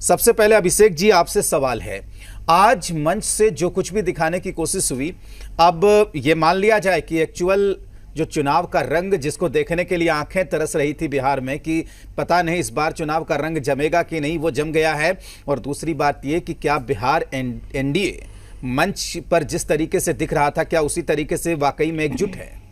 सबसे पहले अभिषेक जी आपसे सवाल है, आज मंच से जो कुछ भी दिखाने की कोशिश हुई, अब ये मान लिया जाए कि एक्चुअल जो चुनाव का रंग जिसको देखने के लिए आंखें तरस रही थी बिहार में कि पता नहीं इस बार चुनाव का रंग जमेगा कि नहीं, वो जम गया है। और दूसरी बात ये कि क्या बिहार एनडीए मंच पर जिस तरीके से दिख रहा था, क्या उसी तरीके से वाकई में एकजुट है?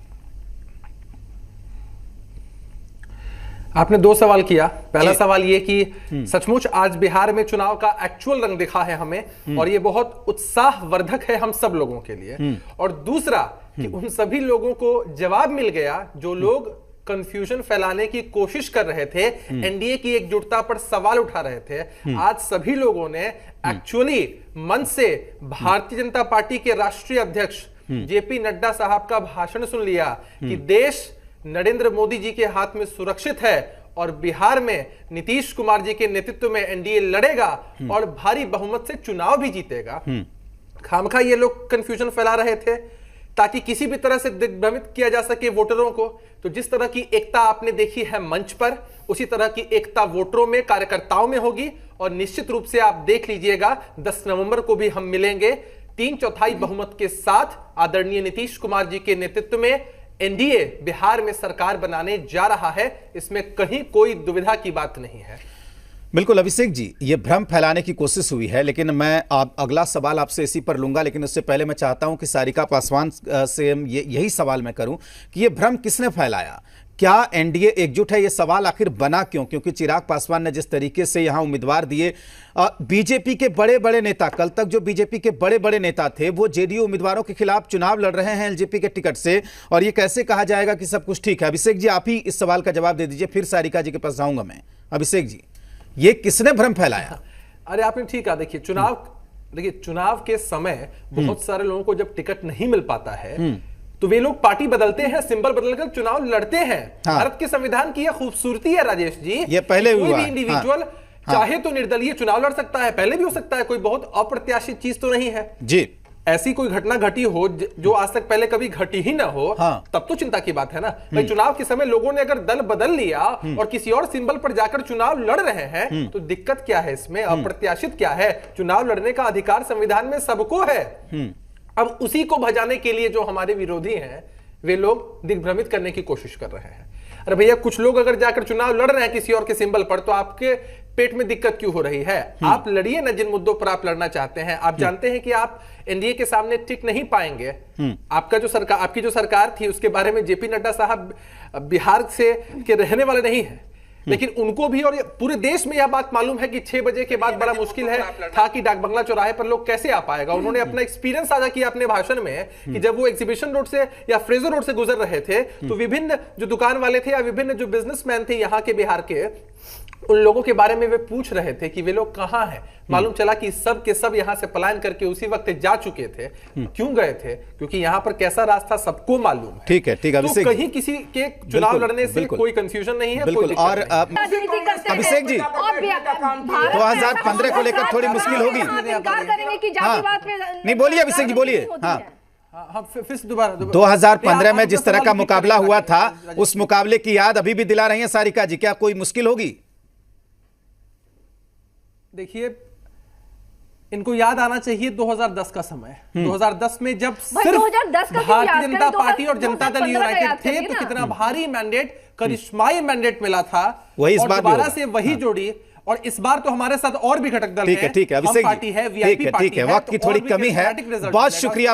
आपने दो सवाल किया। पहला सवाल ये कि सचमुच आज बिहार में चुनाव का एक्चुअल रंग दिखा है हमें, और ये बहुत उत्साहवर्धक है हम सब लोगों के लिए। और दूसरा कि उन सभी लोगों को जवाब मिल गया जो लोग कंफ्यूजन फैलाने की कोशिश कर रहे थे, एनडीए की एकजुटता पर सवाल उठा रहे थे। आज सभी लोगों ने एक्चुअली मंच से भारतीय जनता पार्टी के राष्ट्रीय अध्यक्ष जेपी नड्डा साहब का भाषण सुन लिया कि देश नरेंद्र मोदी जी के हाथ में सुरक्षित है और बिहार में नीतीश कुमार जी के नेतृत्व में एनडीए लड़ेगा और भारी बहुमत से चुनाव भी जीतेगा। खामखा ये लोग कंफ्यूजन फैला रहे थे ताकि किसी भी तरह से दिग्भ्रमित किया जा सके वोटरों को। तो जिस तरह की एकता आपने देखी है मंच पर, उसी तरह की एकता वोटरों में, कार्यकर्ताओं में होगी। और निश्चित रूप से आप देख लीजिएगा 10 नवंबर को भी हम मिलेंगे 3/4 बहुमत के साथ आदरणीय नीतीश कुमार जी के नेतृत्व में एनडीए बिहार में सरकार बनाने जा रहा है। इसमें कहीं कोई दुविधा की बात नहीं है। बिल्कुल अभिषेक जी, ये भ्रम फैलाने की कोशिश हुई है, लेकिन मैं अगला सवाल आपसे इसी पर लूंगा, लेकिन उससे पहले मैं चाहता हूं कि सारिका पासवान से यही सवाल मैं करूं कि ये भ्रम किसने फैलाया? क्या एनडीए एकजुट है? ये सवाल आखिर बना क्यों? क्योंकि चिराग पासवान ने जिस तरीके से यहां उम्मीदवार दिए, बीजेपी के बड़े बड़े नेता, कल तक जो बीजेपी के बड़े बड़े नेता थे वो जेडीयू उम्मीदवारों के खिलाफ चुनाव लड़ रहे हैं एलजेपी के टिकट से, और ये कैसे कहा जाएगा कि सब कुछ ठीक है? अभिषेक जी आप ही इस सवाल का जवाब दे दीजिए, फिर सारिका जी के पास जाऊंगा मैं। अभिषेक जी, ये किसने भ्रम फैलाया? अरे आपने ठीक कहा। देखिए चुनाव के समय बहुत सारे लोगों को जब टिकट नहीं मिल पाता है तो वे लोग पार्टी बदलते हैं, सिंबल बदलकर चुनाव लड़ते हैं। हाँ। भारत के संविधान की यह खूबसूरती है राजेश जी। ये पहले कोई भी इंडिविजुअल चाहे तो निर्दलीय चुनाव लड़ सकता है, पहले भी हो सकता है, कोई बहुत अप्रत्याशित चीज तो नहीं है जी। ऐसी कोई घटना घटी हो जो आज तक पहले कभी घटी ही ना हो, तब तो चिंता की बात है ना भाई। चुनाव के समय लोगों ने अगर दल बदल लिया और किसी और सिंबल पर जाकर चुनाव लड़ रहे हैं तो दिक्कत क्या है इसमें? अप्रत्याशित क्या है? चुनाव लड़ने का अधिकार संविधान में सबको है। अब उसी को भजाने के लिए जो हमारे विरोधी हैं वे लोग दिग्भ्रमित करने की कोशिश कर रहे हैं। अरे भैया, कुछ लोग अगर जाकर चुनाव लड़ रहे हैं किसी और के सिंबल पर तो आपके पेट में दिक्कत क्यों हो रही है? आप लड़िए ना जिन मुद्दों पर आप लड़ना चाहते हैं। आप जानते हैं कि आप एनडीए के सामने टिक नहीं पाएंगे। आपकी जो सरकार थी उसके बारे में जेपी नड्डा साहब बिहार से के रहने वाले नहीं है, लेकिन उनको भी और पूरे देश में यह बात मालूम है कि 6 बजे के बाद बड़ा मुश्किल है था कि डाक बंगला चौराहे पर लोग कैसे आ पाएगा। उन्होंने अपना एक्सपीरियंस साझा किया अपने भाषण में कि जब वो एग्जीबिशन रोड से या फ्रेजर रोड से गुजर रहे थे तो विभिन्न जो दुकान वाले थे या विभिन्न जो बिजनेसमैन थे यहाँ के बिहार के, उन लोगों के बारे में वे पूछ रहे थे कि वे लोग कहां हैं। मालूम चला कि सब के सब यहां से पलायन करके उसी वक्त जा चुके थे। क्यों गए थे? क्योंकि यहां पर कैसा रास्ता सबको मालूम है। ठीक है, ठीक है। तो कहीं किसी के चुनाव लड़ने से कोई कंफ्यूजन नहीं है। बिल्कुल। और अभिषेक जी, 2015 को लेकर थोड़ी मुश्किल होगी। नहीं, बोलिए अभिषेक जी, बोलिए। हाँ, 2015 में जिस तरह का मुकाबला हुआ था, उस मुकाबले की याद अभी भी दिला रही है सारिका जी, क्या कोई मुश्किल होगी? देखिए, इनको याद आना चाहिए 2010 का समय। 2010 में जब सिर्फ भारतीय जनता पार्टी और जनता दल यूनाइटेड थे तो कितना भारी मैंडेट, करिश्माई मैंडेट मिला था। वही इस बार दोबारा से वही जोड़ी, और इस बार तो हमारे साथ और भी घटक दल हैं। ठीक है, ठीक है अभिषेक जी, ठीक है, वक्त की थोड़ी कमी है। बहुत शुक्रिया।